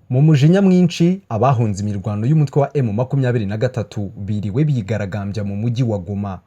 Mu mujinya mwinshi abahunze imirwano y'umutwe wa M23 biriwe bigaragambya mu mujyi wa Goma.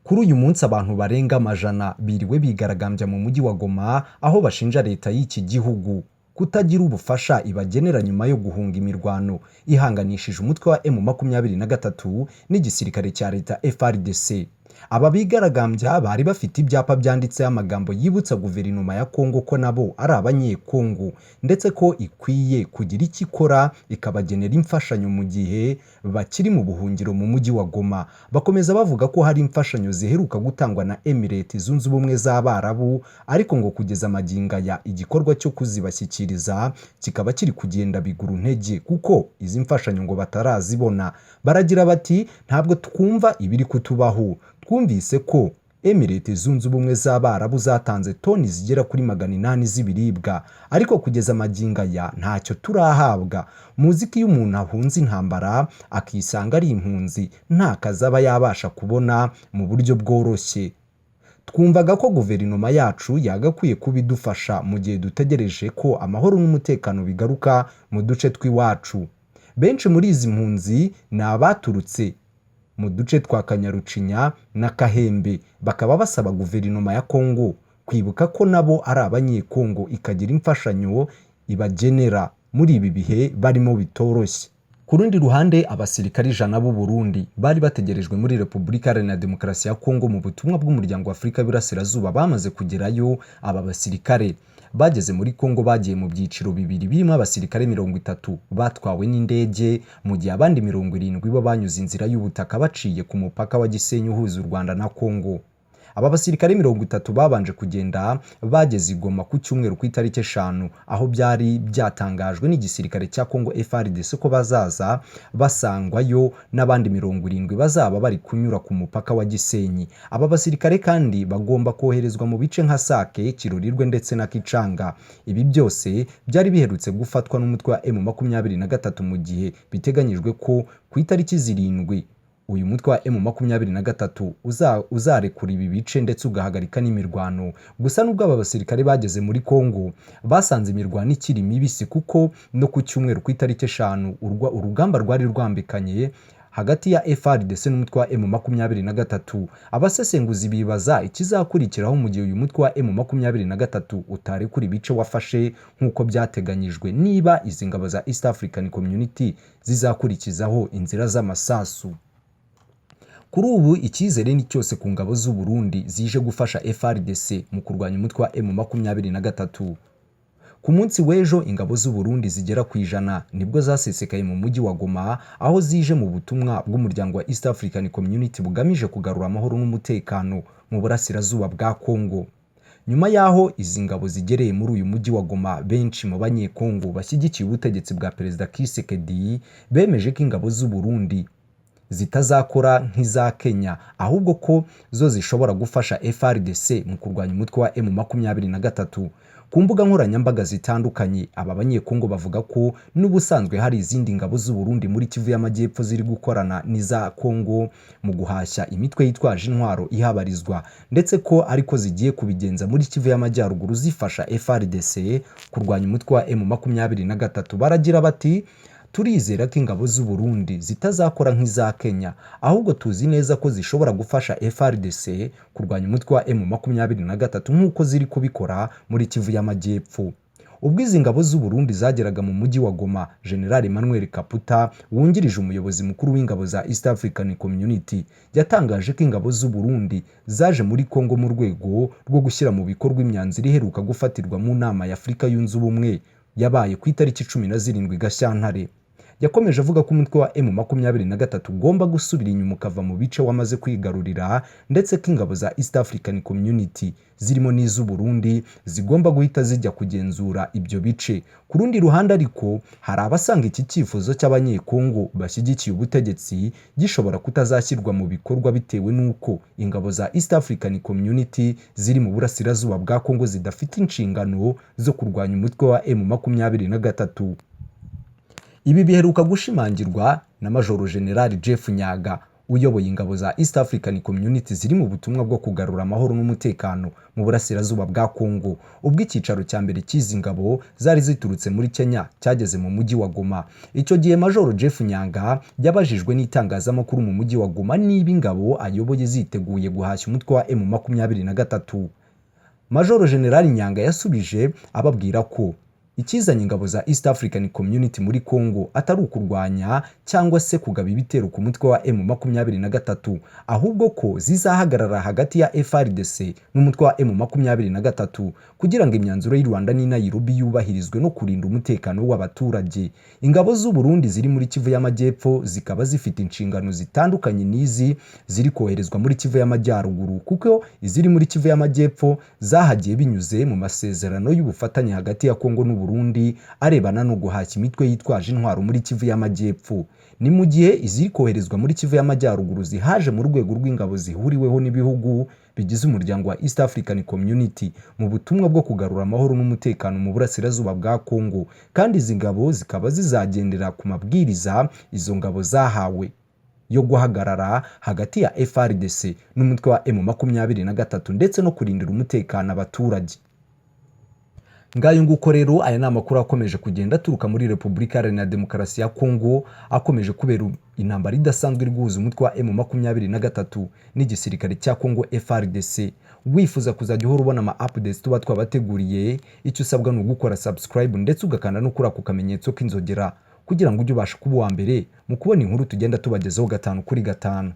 Kuri uyu munsi abantu barenga amajana biriwe bigaragambya mu mujyi wa Goma aho bashinja leta y'iki gihugu kutagira ubufasha ibagenera nyuma yo guhunga imirwano ihanganishije umutwe wa M23 n'igisirikare cya leta FARDC. Aba bigaragambya bari bafite ibyapa byanditseho amagambo yibutsa guverinoma ya Kongo ko nabo ari abanyekongo ndetse ko ikwiye kugira icyo ikora ikabagenera imfashanyo mu gihe bakiri mu buhungiro mu mujyi wa Goma. Bakomeza bavuga ko hari imfashanyo ziheruka gutangwa na Emirates Zunze Ubumwe z'Abarabu ariko ngo kugeza amaginga ya igikorwa cyo kuzibashyikiriza kikaba kiri kugenda biguru ntege kuko izi mfashanyo ngo batarazibona. Baragira bati ntabwo twumva ibiri kutubaho. Twumvise ko Emirates Zunze Ubumwe z'Abarabu zatanze toni zigera kuri 800 z'ibiribwa ariko kugeza amaginga ya ntacyo turahabwa. Muzi ko iyo umuntu ahunze intambara akisanga ari impunzi nta kazi aba yabasha kubona mu buryo bworoshye. Twumvaga ko guverinoma yacu yagakwiye kubidufasha mu gihe dutegereje ko amahoro n'umutekano bigaruka mu duce tw'iwacu. Benshi muri izi mpunzi ni abaturutse mu duce twa Kanyarucinya na Kahembe, bakaba basaba guverinoma ya Kongo kwibuka ko nabo ari abanyekongo ikagira imfashanyo ibagenera muri ibi bihe barimo bitoroshye. Ku rundi ruhande abasirikari 100 b'u Burundi bari bategerejwe muri Repubulika Iharanira Demokarasi ya Kongo mu butumwa bw'umuryango wa Afurika y'Iburasirazuba bamaze kugerayo. Aba basirikare bageze muri Kongo bagiye mu byiciro bibiri birimo abasirikare 30 batwawe n'indege mu gihe abandi 70 bo banyuze inzira y'ubutaka baciye ku mupaka wa Gisenyi uhuza u Rwanda na Kongo. Aba basirikare 30 babanje kugenda bageze i Goma ku cyumweru ku itariki 5 aho byari byatangajwe n'igisirikare cya Kongo FARDC ko bazaza basangwayo n'abandi 70 bazaba bari kunyura ku mupaka wa Gisenyi. Aba basirikare kandi bagomba koherezwa mu bice nka Sake, Kirurirwe ndetse na Kicanga. Ibi byose byari biherutse gufatwa n'umutwe wa M23 mu gihe biteganyijwe ko ku itariki 7 uyu mutwe wa M23 uzarekura ibi bice ndetse ugahagarika n'imirwano. Gusa nubwo aba basirikare bageze muri Kongo basanze imirwano ikiri mibisi kuko no ku cyumweru ku itariki 5 urugamba rwari rwambikanye hagati ya FARDC n'umutwe wa M23. Abasesenguzi bibaza ikizakurikiraho mu gihe uyu mutwe wa M23 utarekura ibice wafashe nk'uko byateganyijwe, niba izi ngabo za East African Community zizakurikizaho inzira z'amasasu. Kuri ubu icyizere ni cyose ku ngabo z'u Burundi zije gufasha FARDC mu kurwanya umutwe wa M23. Ku munsi w'ejo ingabo z'u Burundi zigera ku 100 nibwo zasesekaye mu mujyi wa Goma aho zije mu butumwa bw'umuryango wa East African Community bugamije kugarura amahoro n'umutekano mu burasirazuba bwa Kongo. Nyuma yaho izi ngabo zigereye muri uyu mujyi wa Goma, benshi mu banyekongo bashyigikiye ubutegetsi bwa Perezida Tshisekedi bemeje ko ingabo z'u Burundi zitazakora nk'iza Kenya ahubwo ko zo zishobora gufasha FARDC mu kurwanya umutwe wa M23. Ku mbuga nkoranyambaga zitandukanye aba banyekongo bavuga ko n'ubusanzwe hari izindi ngabo z'u Burundi muri Kivu y'Amajyepfo ziri gukorana n'iza Kongo mu guhashya imitwe yitwaje intwaro ihabarizwa ndetse ko ariko zigiye kubigenza muri Kivu y'Amajyaruguru zifasha FARDC kurwanya umutwe wa M23. Baragira bati turizera ko ingabo z'u Burundi zitazakora nk'iza Kenya ahubwo tuzi neza ko zishobora gufasha FARDC kurwanya umutwe wa M23 nk'uko ziri kubikora muri Kivu y'Amajyepfo. Ubwo izi ngabo z'u Burundi zageraga mu mujyi wa Goma, General Emmanuel Kaputa wungirije umuyobozi mukuru w'ingabo za East African Community yatangaje ko ingabo z'u Burundi zaje muri Kongo mu rwego rwo gushyira mu bikorwa imyanzuro iheruka gufatirwa mu nama ya Afurika yunze ubumwe yabaye ku itariki 17 Gashyantare. Yakomeje avuga ko umutwe wa M23 ugomba gusubira inyuma ukava mu bice wamaze kwigarurira ndetse ko ingabo za East African Community zirimo n'iz'u Burundi zigomba guhita zijya kugenzura ibyo bice. Ku rundi ruhande ariko hari abasanga iki cyifuzo cy'abanyekongo bashyigikiye ubutegetsi gishobora kutazashyirwa mu bikorwa bitewe n'uko ingabo za East African Community ziri mu burasirazuba bwa Kongo zidafite inshingano zo kurwanya umutwe wa M23. Ibi biheruka gushimangirwa na Major General Jeff Nyaga uyoboye ingabo za East African Community ziri mu butumwa bwo kugarura amahoro n'umutekano mu burasirazuba bwa Kongo. Ubwo icyicaro cya mbere cy'izi ngabo zari ziturutse muri Kenya cyageze mu mujyi wa Goma. Icyo gihe Major Jeff Nyanga yabajijwe n'itangazamakuru mu mujyi wa Goma niba ingabo ayoboye ziteguye guhashya umutwe wa M23. Major General Nyanga yasubije ababwira ko ikizanye ingabo za East African Community muri Kongo atari ukurwanya cyangwa se kugaba ibitero ku mutwe wa M23, ahubwo ko zizahagarara hagati ya FARDC n'umutwe wa M23 kugira ngo imyanzuro y'u Rwanda n'i Nairobi yubahirizwe no kurinda umutekano w'abaturage. Ingabo z'u Burundi ziri muri Kivu y'Amajyepfo zikaba zifite inshingano zitandukanye n'izi ziri koherezwa muri Kivu y'Amajyaruguru, kuko iziri muri Kivu y'Amajyepfo zahagiye binyuze mu masezerano y'ubufatanye hagati ya Kongo n'u Burundi arebana no guhashya imitwe yitwaje intwaro muri Kivu y'Amajyepfo. Ni mu gihe iziri koherezwa muri Kivu y'Amajyaruguru zihaje mu rwego rw'ingabo zihuriweho n'ibihugu bigize umuryango wa East African Community mu butumwa bwo kugarura amahoro n'umutekano mu burasirazuba bwa Kongo, kandi izi ngabo zikaba zizagendera ku mabwiriza izo ngabo zahawe yo guhagarara hagati ya FARDC n'umutwe wa M23 ndetse no kurindira umutekano abaturage. Ngayo nguko rero aya ni amakuru akomeje kugenda aturuka muri Repubulika Iharanira Demokarasi ya Kongo, akomeje kubera intambara idasanzwe iri guhuza umutwe wa M23 n'igisirikare cya Kongo FARDC. Wifuza kuzajya uhora ubona ama updates tuba twabateguriye, icyo usabwa ni ugukora subscribe ndetse ugakanda no kuri ako kamenyetso k'inzogera kugira ngo ujye ubasha kuba uwa mbere mu kubona inkuru tugenda tubagezaho 5 kuri 5.